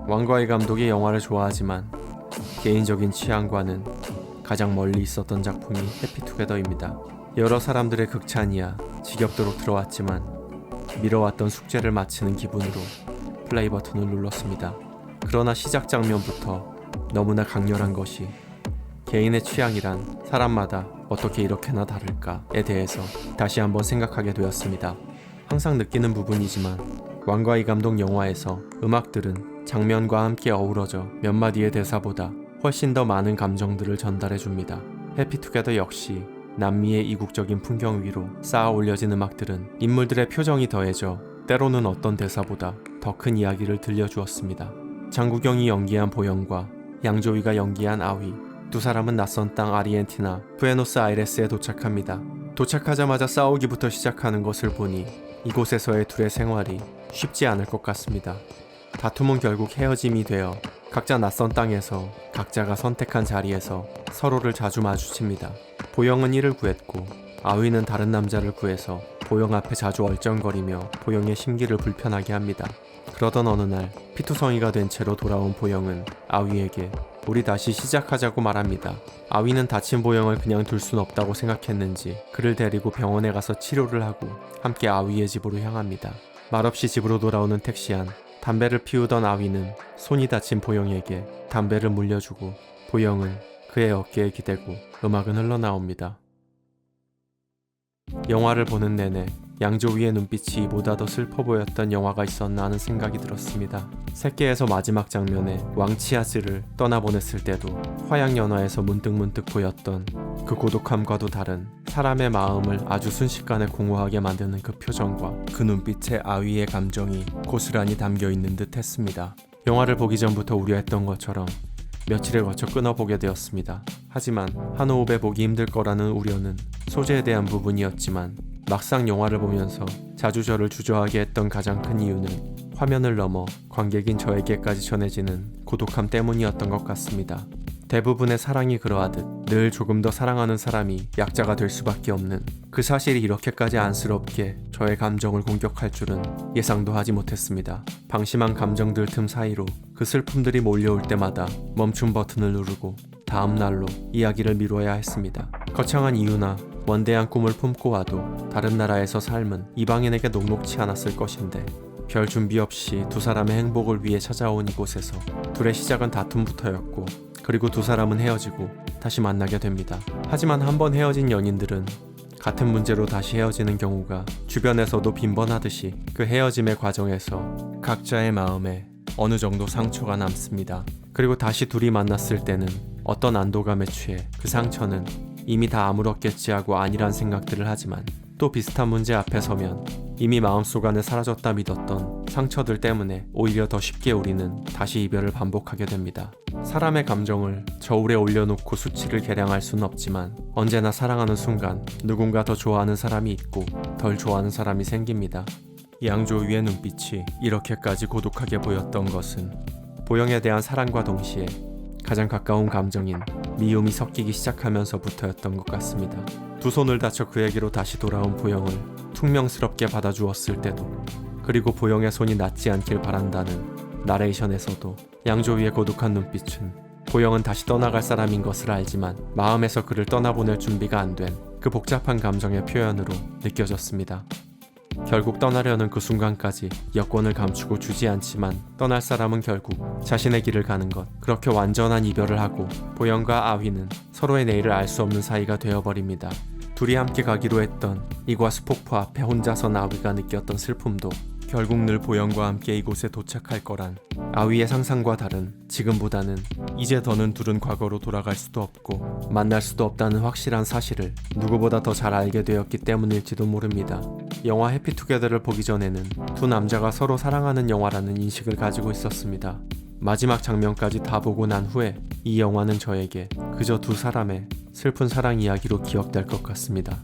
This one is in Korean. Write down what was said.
왕과의 감독이 영화를 좋아하지만 개인적인 취향과는 가장 멀리 있었던 작품이 해피투게더입니다. 여러 사람들의 극찬이야 지겹도록 들어왔지만 미뤄왔던 숙제를 마치는 기분으로 플레이 버튼을 눌렀습니다. 그러나 시작 장면부터 너무나 강렬한 것이 개인의 취향이란 사람마다 어떻게 이렇게나 다를까에 대해서 다시 한번 생각하게 되었습니다. 항상 느끼는 부분이지만 왕과의 감독 영화에서 음악들은 장면과 함께 어우러져 몇 마디의 대사보다 훨씬 더 많은 감정들을 전달해줍니다. 해피투게더 역시 남미의 이국적인 풍경 위로 쌓아 올려진 음악들은 인물들의 표정이 더해져 때로는 어떤 대사보다 더 큰 이야기를 들려주었습니다. 장국영이 연기한 보영과 양조위가 연기한 아위, 두 사람은 낯선 땅 아르헨티나 부에노스아이레스에 도착합니다. 도착하자마자 싸우기부터 시작하는 것을 보니 이곳에서의 둘의 생활이 쉽지 않을 것 같습니다. 다툼은 결국 헤어짐이 되어 각자 낯선 땅에서 각자가 선택한 자리에서 서로를 자주 마주칩니다. 보영은 이를 구했고 아위는 다른 남자를 구해서 보영 앞에 자주 얼쩡거리며 보영의 심기를 불편하게 합니다. 그러던 어느 날 피투성이가 된 채로 돌아온 보영은 아위에게 우리 다시 시작하자고 말합니다. 아위는 다친 보영을 그냥 둘 순 없다고 생각했는지 그를 데리고 병원에 가서 치료를 하고 함께 아위의 집으로 향합니다. 말없이 집으로 돌아오는 택시 안 담배를 피우던 아위는 손이 다친 보영에게 담배를 물려주고 보영은 그의 어깨에 기대고 음악은 흘러나옵니다. 영화를 보는 내내 양조위의 눈빛이 이보다 더 슬퍼 보였던 영화가 있었나 하는 생각이 들었습니다. 새끼에서 마지막 장면에 왕치아즈를 떠나보냈을 때도 화양연화에서 문득문득 보였던 그 고독함과도 다른 사람의 마음을 아주 순식간에 공허하게 만드는 그 표정과 그 눈빛에 아위의 감정이 고스란히 담겨있는 듯 했습니다. 영화를 보기 전부터 우려했던 것처럼 며칠을 거쳐 끊어보게 되었습니다. 하지만 한 호흡에 보기 힘들 거라는 우려는 소재에 대한 부분이었지만 막상 영화를 보면서 자주 저를 주저하게 했던 가장 큰 이유는 화면을 넘어 관객인 저에게까지 전해지는 고독함 때문이었던 것 같습니다. 대부분의 사랑이 그러하듯 늘 조금 더 사랑하는 사람이 약자가 될 수밖에 없는 그 사실이 이렇게까지 안쓰럽게 저의 감정을 공격할 줄은 예상도 하지 못했습니다. 방심한 감정들 틈 사이로 그 슬픔들이 몰려올 때마다 멈춤 버튼을 누르고 다음 날로 이야기를 미뤄야 했습니다. 거창한 이유나 원대한 꿈을 품고 와도 다른 나라에서 삶은 이방인에게 녹록치 않았을 것인데 별 준비 없이 두 사람의 행복을 위해 찾아온 이곳에서 둘의 시작은 다툼부터였고 그리고 두 사람은 헤어지고 다시 만나게 됩니다. 하지만 한 번 헤어진 연인들은 같은 문제로 다시 헤어지는 경우가 주변에서도 빈번하듯이 그 헤어짐의 과정에서 각자의 마음에 어느 정도 상처가 남습니다. 그리고 다시 둘이 만났을 때는 어떤 안도감에 취해 그 상처는 이미 다 아물었겠지 하고 아니란 생각들을 하지만 또 비슷한 문제 앞에 서면 이미 마음속 안에 사라졌다 믿었던 상처들 때문에 오히려 더 쉽게 우리는 다시 이별을 반복하게 됩니다. 사람의 감정을 저울에 올려놓고 수치를 계량할 수는 없지만 언제나 사랑하는 순간 누군가 더 좋아하는 사람이 있고 덜 좋아하는 사람이 생깁니다. 양조위의 눈빛이 이렇게까지 고독하게 보였던 것은 보영에 대한 사랑과 동시에 가장 가까운 감정인 미움이 섞이기 시작하면서부터였던 것 같습니다. 두 손을 다쳐 그에게로 다시 돌아온 보영을 퉁명스럽게 받아주었을 때도 그리고 보영의 손이 낫지 않길 바란다는 나레이션에서도 양조위의 고독한 눈빛은 보영은 다시 떠나갈 사람인 것을 알지만 마음에서 그를 떠나보낼 준비가 안 된 그 복잡한 감정의 표현으로 느껴졌습니다. 결국 떠나려는 그 순간까지 여권을 감추고 주지 않지만 떠날 사람은 결국 자신의 길을 가는 것. 그렇게 완전한 이별을 하고 보영과 아휘는 서로의 내일을 알 수 없는 사이가 되어버립니다. 둘이 함께 가기로 했던 이과수 폭포 앞에 혼자선 아휘가 느꼈던 슬픔도 결국 늘 보영과 함께 이곳에 도착할 거란 아휘의 상상과 다른 지금보다는 이제 더는 둘은 과거로 돌아갈 수도 없고 만날 수도 없다는 확실한 사실을 누구보다 더 잘 알게 되었기 때문일지도 모릅니다. 영화 해피투게더를 보기 전에는 두 남자가 서로 사랑하는 영화라는 인식을 가지고 있었습니다. 마지막 장면까지 다 보고 난 후에 이 영화는 저에게 그저 두 사람의 슬픈 사랑 이야기로 기억될 것 같습니다.